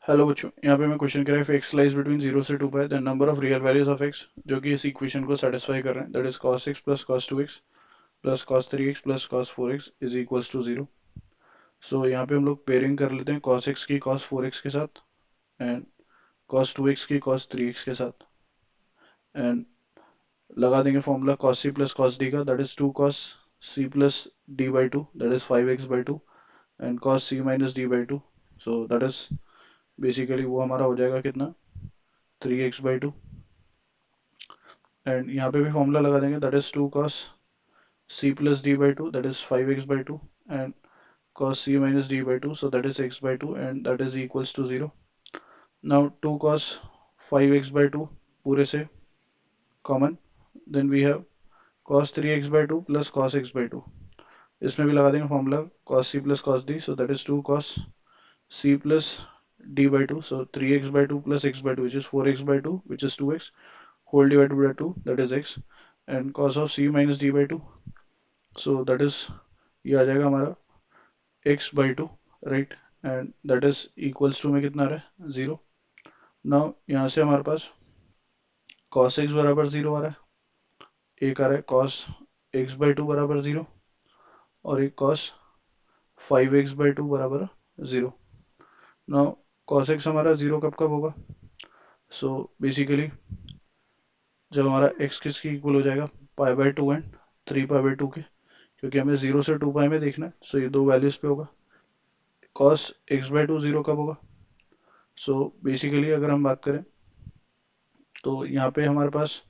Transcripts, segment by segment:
Hello बच्चों, यहाँ पे मैं क्वेश्चन कह रहा है, if x lies between 0 से 2 पाई then number of real values of x जो कि इस इक्वेशन को सेटिस्फाई कर रहे हैं, that is cos x plus cos 2x plus cos 3x plus cos 4x is equals to 0. So यहाँ पे हम लोग पेयरिंग कर लेते हैं cos x की cos 4x के साथ एंड cos 2x की cos 3x के साथ एंड लगा देंगे formula cos c plus cos d का, that is 2 cos c plus d by 2, that is 5x by 2 and cos c minus d by 2. So that is basically वो हमारा हो जाएगा कितना, 3x by 2 एंड यहाँ पे भी फॉर्मूला लगा देंगे, that is 2 cos c plus d by 2, that is 5x by 2 and cos c minus d by 2, so that is x by 2 and that is equals to 0. Now 2 cos 5x by 2 पूरे से common, then we have cos 3x by 2 plus cos x by 2. इसमें भी लगा देंगे formula cos c plus cos d, so that is 2 cos c plus d by 2, so 3x by 2 plus x by 2 which is 4x by 2 which is 2x whole divided by 2, that is x, and cos of c minus d by 2, so that is ये आ जाएगा हमारा x by 2, right, and that is equals to में कितना आ रहा है, 0. Now यहाँ से हमारे पास cos x बराबर 0 आ रहा है, एक आ रहा है cos x by 2 बराबर 0 और एक cos 5x by 2 बराबर 0. नाउ cos x हमारा 0 कब कब होगा, सो बेसिकली जब हमारा x किसकी इक्वल हो जाएगा, pi by 2 and 3 pi by 2 के, क्योंकि हमें 0 से 2 पाई में देखना है, सो ये दो वैल्यूज पे होगा. cos x by 2 0 कब होगा, सो बेसिकली अगर हम बात करें तो यहाँ पे हमारे पास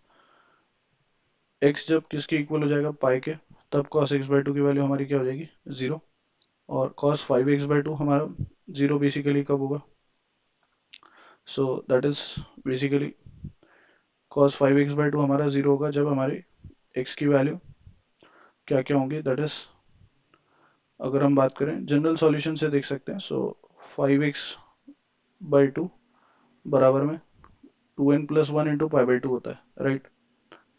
x जब किसके इक्वल हो जाएगा, पाई के, तब cos x by 2 की वैल्यू हमारी क्या हो जाएगी, 0. और cos 5x by 2 हमारा 0 बेसिकली कब होगा, so that is basically cos 5x by 2 हमारा 0 होगा जब हमारे x की वैल्यू क्या क्या होंगी, दैट इज अगर हम बात करें जनरल सॉल्यूशन से देख सकते हैं, सो 5x by 2 बराबर में 2n plus 1 into pi by 2 होता है, राइट.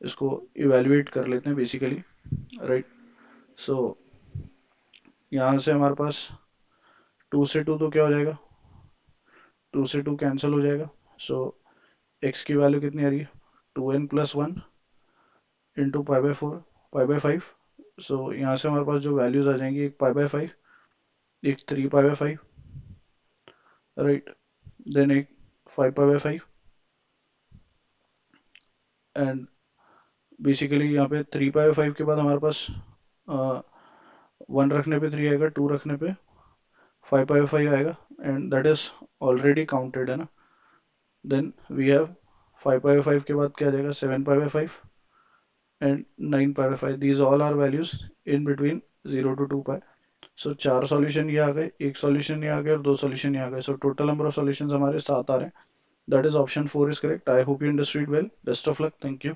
इसको इवेल्युएट कर लेते हैं बेसिकली, राइट. सो यहाँ से हमारे पास 2 से 2 तो क्या हो जाएगा, 2 से 2 कैंसिल हो जाएगा, सो x की वैल्यू कितनी आ रही है, 2n plus 1 into pi by 4 pi by 5. सो यहाँ से हमारे पास जो वैल्यूज आ जाएंगी, एक पाई बाई 5, एक 3 पाई बाई 5, राइट, देन एक 5 पाई बाई 5 एंड बेसिकली यहाँ पे 3 पाई बाई 5 के बाद हमारे पास 1 रखने पे 3 आएगा, 2 रखने पे 5 पाई बाई 5 आएगा and that is already counted है ना. Then we have 5 pi by 5 के बाद क्या आ जाएगा, 7 pi by 5 and 9 pi by 5. These all are values in between 0 to 2 pi. So 4 solution ये आ गए, एक सॉल्यूशन ये आ गया और 2 सॉल्यूशन ये आ गए, so total number of solutions हमारे 7 आ रहे हैं. That is option 4 is correct. I hope you understood well. Best of luck. Thank you.